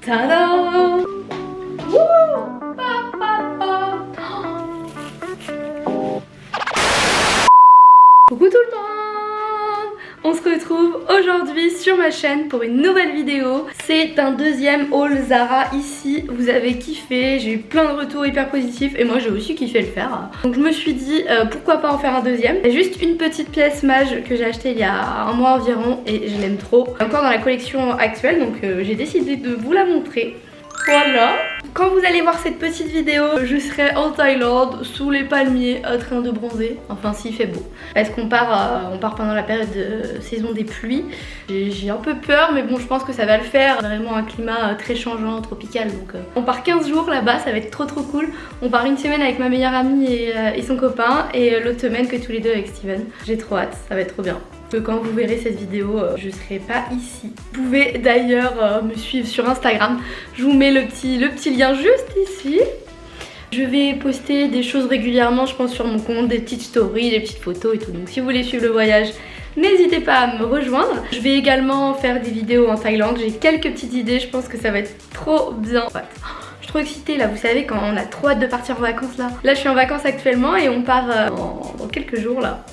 Tadam! Coucou tout le monde! On se retrouve aujourd'hui sur ma chaîne pour une nouvelle vidéo. C'est un deuxième haul Zara ici. Vous avez kiffé, j'ai eu plein de retours hyper positifs et moi j'ai aussi kiffé le faire. Donc je me suis dit pourquoi pas en faire un deuxième. C'est juste une petite pièce mage que j'ai achetée il y a un mois environ et je l'aime trop. Encore dans la collection actuelle, donc j'ai décidé de vous la montrer. Voilà. Quand vous allez voir cette petite vidéo, je serai en Thaïlande sous les palmiers en train de bronzer. Enfin s'il fait beau. Parce qu'on part pendant la période de saison des pluies. J'ai un peu peur mais bon je pense que ça va le faire. Vraiment un climat très changeant, tropical. Donc on part 15 jours là-bas, ça va être trop cool. On part une semaine avec ma meilleure amie et son copain. Et l'autre semaine que tous les deux avec Steven. J'ai trop hâte, ça va être trop bien. Quand vous verrez cette vidéo, je serai pas ici. Vous pouvez d'ailleurs me suivre sur Instagram. Je vous mets le petit lien juste ici. Je vais poster des choses régulièrement, je pense, sur mon compte, des petites stories, des petites photos et tout. Donc si vous voulez suivre le voyage, n'hésitez pas à me rejoindre. Je vais également faire des vidéos en Thaïlande. J'ai quelques petites idées, je pense que ça va être trop bien. Ouais. Je suis trop excitée là, vous savez quand on a trop hâte de partir en vacances là. Là je suis en vacances actuellement et on part dans quelques jours là.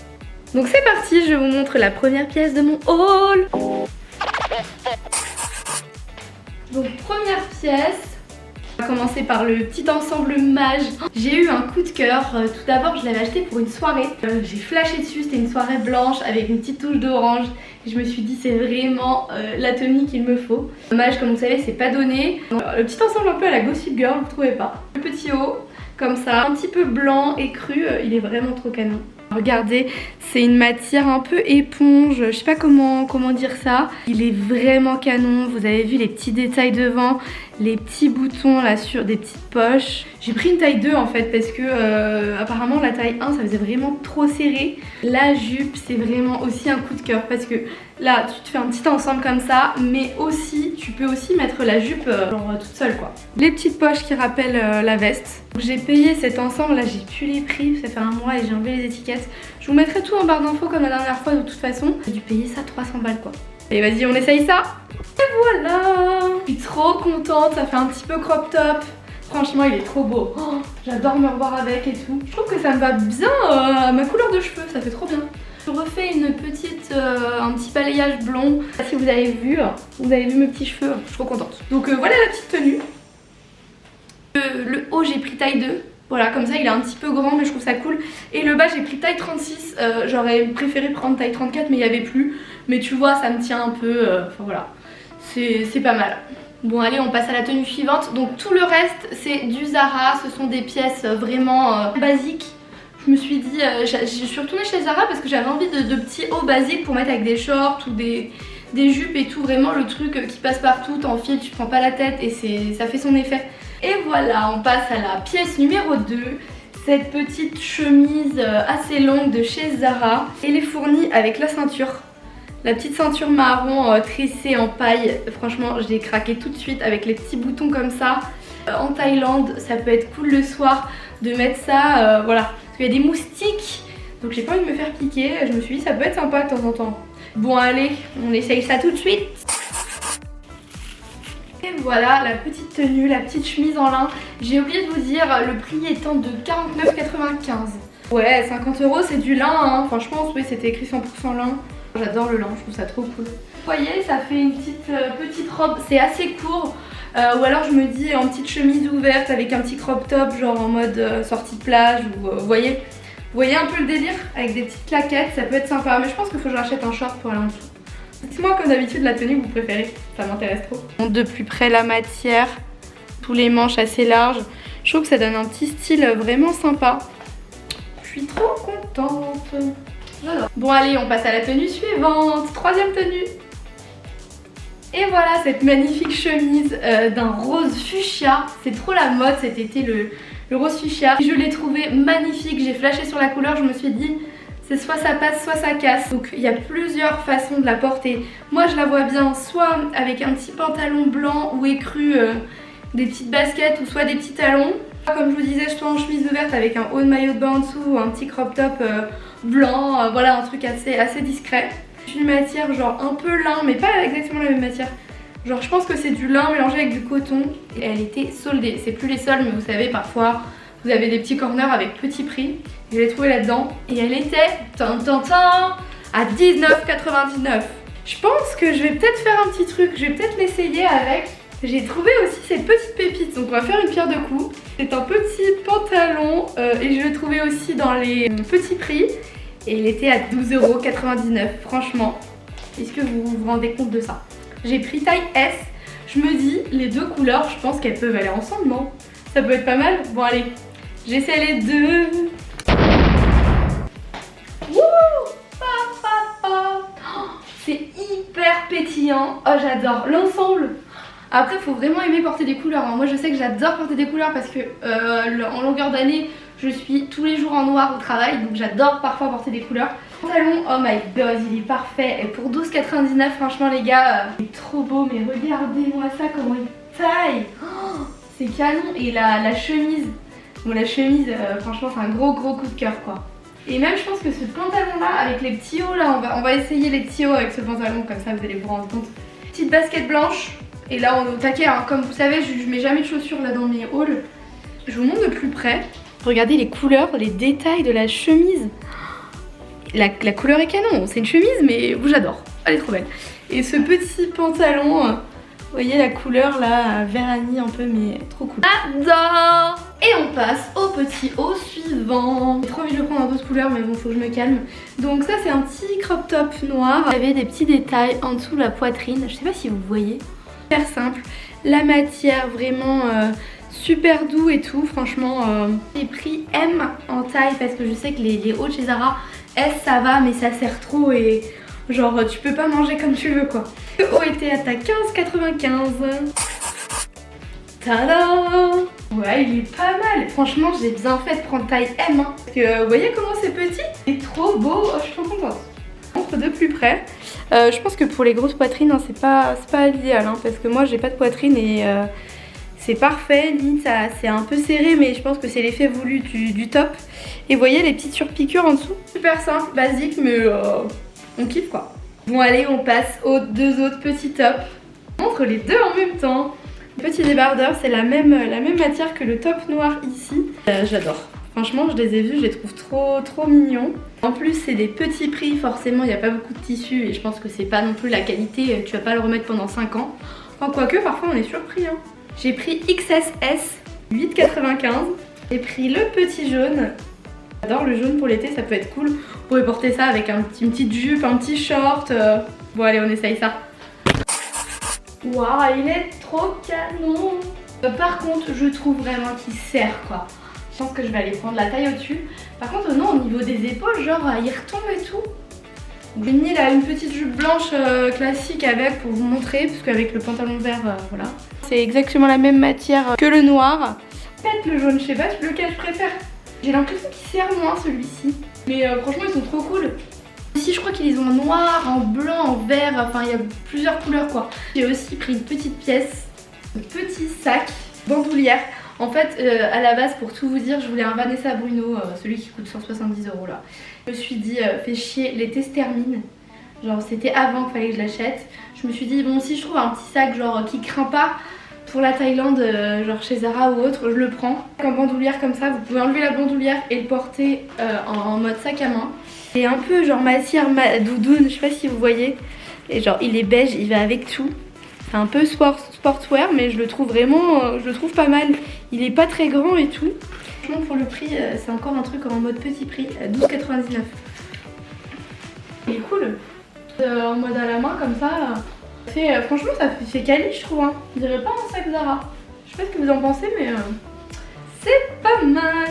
Donc c'est parti, je vous montre la première pièce de mon haul. Donc première pièce, on va commencer par le petit ensemble mage. J'ai eu un coup de cœur. Tout d'abord je l'avais acheté pour une soirée. J'ai flashé dessus, c'était une soirée blanche avec une petite touche d'orange. Et je me suis dit c'est vraiment la tenue qu'il me faut. Le mage comme vous savez c'est pas donné. Donc, le petit ensemble un peu à la Gossip Girl, vous trouvez pas? Le petit haut comme ça, un petit peu blanc et cru, il est vraiment trop canon. Regardez, c'est une matière un peu éponge, je sais pas comment dire ça. Il est vraiment canon, vous avez vu les petits détails devant, les petits boutons là sur des petites poches. J'ai pris une taille 2 en fait parce que apparemment la taille 1 ça faisait vraiment trop serré. La jupe c'est vraiment aussi un coup de cœur parce que là tu te fais un petit ensemble comme ça, mais aussi tu peux aussi mettre la jupe genre toute seule quoi. Les petites poches qui rappellent la veste. J'ai payé cet ensemble là, j'ai plus les prix, ça fait un mois et j'ai enlevé les étiquettes. Je vous mettrai tout en barre d'infos comme la dernière fois de toute façon. J'ai dû payer ça 300 balles quoi. Et vas-y on essaye ça. Et voilà. Je suis trop contente, ça fait un petit peu crop top. Franchement il est trop beau. Oh, j'adore me revoir avec et tout. Je trouve que ça me va bien à ma couleur de cheveux, ça fait trop bien. Je refais une petite, un petit balayage blond. Si vous avez vu mes petits cheveux, je suis trop contente. Donc voilà la petite tenue. Le haut j'ai pris taille 2. Voilà, comme ça il est un petit peu grand mais je trouve ça cool. Et le bas j'ai pris taille 36, j'aurais préféré prendre taille 34 mais il n'y avait plus. Mais tu vois ça me tient un peu, enfin voilà, c'est pas mal. Bon allez on passe à la tenue suivante. Donc tout le reste c'est du Zara, ce sont des pièces vraiment basiques. Je me suis dit, je suis retournée chez Zara parce que j'avais envie de petits hauts basiques pour mettre avec des shorts ou des jupes et tout. Vraiment le truc qui passe partout, t'enfiles, tu prends pas la tête et ça fait son effet. Et voilà, on passe à la pièce numéro 2. Cette petite chemise assez longue de chez Zara. Elle est fournie avec la ceinture. La petite ceinture marron tressée en paille. Franchement, je l'ai craqué tout de suite avec les petits boutons comme ça. En Thaïlande, ça peut être cool le soir de mettre ça. Voilà, parce qu'il y a des moustiques. Donc j'ai pas envie de me faire piquer. Je me suis dit ça peut être sympa de temps en temps. Bon allez, on essaye ça tout de suite. Et voilà la petite tenue, la petite chemise en lin. J'ai oublié de vous dire le prix étant de 49,95 €. Ouais 50 € c'est du lin hein. Franchement oui c'était écrit 100% lin. J'adore le lin, je trouve ça trop cool. Vous voyez ça fait une petite robe, c'est assez court. Ou alors je me dis en petite chemise ouverte avec un petit crop top genre en mode sortie de plage ou vous voyez un peu le délire avec des petites claquettes, ça peut être sympa. Mais je pense qu'il faut que je rachète un short pour aller en dessous. Dites-moi comme d'habitude la tenue que vous préférez, ça m'intéresse trop. De plus près la matière, tous les manches assez larges. Je trouve que ça donne un petit style vraiment sympa. Je suis trop contente. J'adore. Bon allez, on passe à la tenue suivante, troisième tenue. Et voilà cette magnifique chemise d'un rose fuchsia. C'est trop la mode cet été le rose fuchsia. Je l'ai trouvé magnifique, j'ai flashé sur la couleur, je me suis dit c'est soit ça passe soit ça casse. Donc il y a plusieurs façons de la porter. Moi je la vois bien soit avec un petit pantalon blanc ou écru, des petites baskets ou soit des petits talons. Comme je vous disais, soit en chemise ouverte avec un haut de maillot de bain en dessous ou un petit crop top blanc. Voilà un truc assez discret. Une matière genre un peu lin mais pas exactement la même matière. Genre je pense que c'est du lin mélangé avec du coton. Et elle était soldée. C'est plus les soldes mais vous savez parfois vous avez des petits corners avec petit prix. Je l'ai trouvée là-dedans. Et elle était à 19,99 €. Je pense que je vais peut-être faire un petit truc. Je vais peut-être l'essayer avec. J'ai trouvé aussi cette petite pépite. Donc on va faire une pierre de coups. C'est un petit pantalon et je l'ai trouvé aussi dans les petits prix. Et il était à 12,99 €. Franchement, est-ce que vous vous rendez compte de ça? J'ai pris taille S. Je me dis, les deux couleurs, je pense qu'elles peuvent aller ensemble, non? Ça peut être pas mal. Bon allez, j'essaie les deux. C'est hyper pétillant. Oh j'adore l'ensemble. Après il faut vraiment aimer porter des couleurs. Moi je sais que j'adore porter des couleurs parce que en longueur d'année je suis tous les jours en noir au travail. Donc j'adore parfois porter des couleurs. Le pantalon, oh my god, il est parfait. Et pour 12,99 € franchement les gars, il est trop beau. Mais regardez-moi ça, comment il taille. Oh, c'est canon. Et la chemise. Bon la chemise franchement c'est un gros coup de cœur quoi. Et même je pense que ce pantalon là avec les petits hauts là, on va essayer les petits hauts avec ce pantalon, comme ça vous allez vous rendre compte. Petite basket blanche. Et là on est au taquet, hein. Comme vous savez je mets jamais de chaussures là dans mes hauls. Je vous montre de plus près. Regardez les couleurs, les détails de la chemise. La couleur est canon, c'est une chemise mais j'adore, elle est trop belle. Et ce petit pantalon, vous voyez la couleur là, vert anis un peu mais trop cool. J'adore. Et on passe au petit haut suivant. J'ai trop envie de le prendre en d'autres couleurs mais bon faut que je me calme. Donc ça c'est un petit crop top noir. Il y avait des petits détails en dessous de la poitrine, je sais pas si vous voyez. Super simple, la matière vraiment super doux et tout, franchement. J'ai pris M en taille parce que je sais que les hauts de chez Zara, S ça va mais ça sert trop et genre tu peux pas manger comme tu veux quoi. Le haut était à ta 15,95 €. Tada! Ouais il est pas mal. Franchement j'ai bien fait de prendre taille M hein. Parce que vous voyez comment c'est petit? C'est trop beau, oh, je suis trop contente. Montre de plus près. Je pense que pour les grosses poitrines hein, c'est pas l'idéal hein, parce que moi j'ai pas de poitrine et c'est parfait. Limite c'est un peu serré mais je pense que c'est l'effet voulu du top. Et vous voyez les petites surpiqûres en dessous. Super simple, basique mais on kiffe quoi. Bon allez on passe aux deux autres petits tops. Je montre les deux en même temps. Petit débardeur, c'est la même matière que le top noir ici. J'adore. Franchement, je les ai vus, je les trouve trop mignons. En plus, c'est des petits prix, forcément, il n'y a pas beaucoup de tissu et je pense que c'est pas non plus la qualité, tu vas pas le remettre pendant 5 ans. Enfin, quoique, parfois on est surpris. Hein. J'ai pris XSS, 8,95 €. J'ai pris le petit jaune. J'adore le jaune pour l'été, ça peut être cool. Vous pouvez porter ça avec une petite jupe, un petit short. Bon, allez, on essaye ça. Waouh, il est trop canon. Par contre, je trouve vraiment qu'il sert quoi. Je pense que je vais aller prendre la taille au-dessus. Par contre, non, au niveau des épaules, genre, il retombe et tout. J'ai mis là une petite jupe blanche classique avec pour vous montrer, parce qu'avec le pantalon vert, voilà. C'est exactement la même matière que le noir. Peut-être le jaune, je sais pas lequel je préfère. J'ai l'impression qu'il sert moins celui-ci. Mais franchement, ils sont trop cool. Ici je crois qu'ils les ont en noir, en blanc, en vert, enfin il y a plusieurs couleurs quoi. J'ai aussi pris une petite pièce, un petit sac, bandoulière. En fait à la base pour tout vous dire je voulais un Vanessa Bruno, celui qui coûte 170 € là. Je me suis dit fait chier, l'été se termine. Genre c'était avant qu'il fallait que je l'achète. Je me suis dit bon si je trouve un petit sac genre qui craint pas pour la Thaïlande, genre chez Zara ou autre, je le prends. En bandoulière comme ça, vous pouvez enlever la bandoulière et le porter en mode sac à main. C'est un peu genre matière doudoune, je sais pas si vous voyez. Et genre il est beige, il va avec tout. C'est un peu sportswear mais je le trouve vraiment, je le trouve pas mal. Il est pas très grand et tout. Franchement pour le prix, c'est encore un truc en mode petit prix, 12,99 €. Il est cool. En mode à la main comme ça. Franchement ça fait quali je trouve hein. Je dirais pas un sac Zara. Je sais pas ce que vous en pensez mais c'est pas mal.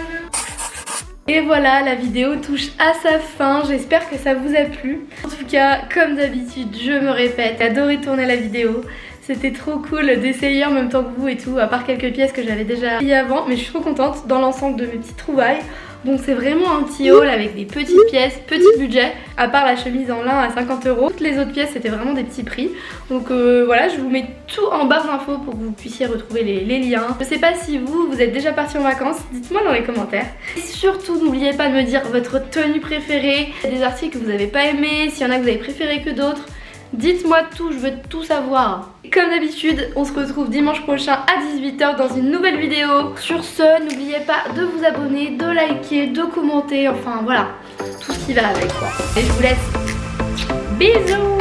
Et voilà, la vidéo touche à sa fin, j'espère que ça vous a plu. En tout cas, comme d'habitude, je me répète, j'ai adoré tourner la vidéo. C'était trop cool d'essayer en même temps que vous et tout, à part quelques pièces que j'avais déjà essayé avant. Mais je suis trop contente dans l'ensemble de mes petites trouvailles. Donc c'est vraiment un petit haul avec des petites pièces, petit budget, à part la chemise en lin à 50 €. Toutes les autres pièces c'était vraiment des petits prix. Donc voilà, je vous mets tout en barre d'infos pour que vous puissiez retrouver les liens. Je sais pas si vous êtes déjà partis en vacances, dites-moi dans les commentaires. Et surtout n'oubliez pas de me dire votre tenue préférée, des articles que vous n'avez pas aimés, s'il y en a que vous avez préféré que d'autres. Dites-moi tout, je veux tout savoir. Comme d'habitude, on se retrouve dimanche prochain à 18 h dans une nouvelle vidéo. Sur ce, n'oubliez pas de vous abonner, de liker, de commenter, enfin voilà, tout ce qui va avec quoi. Et je vous laisse. Bisous.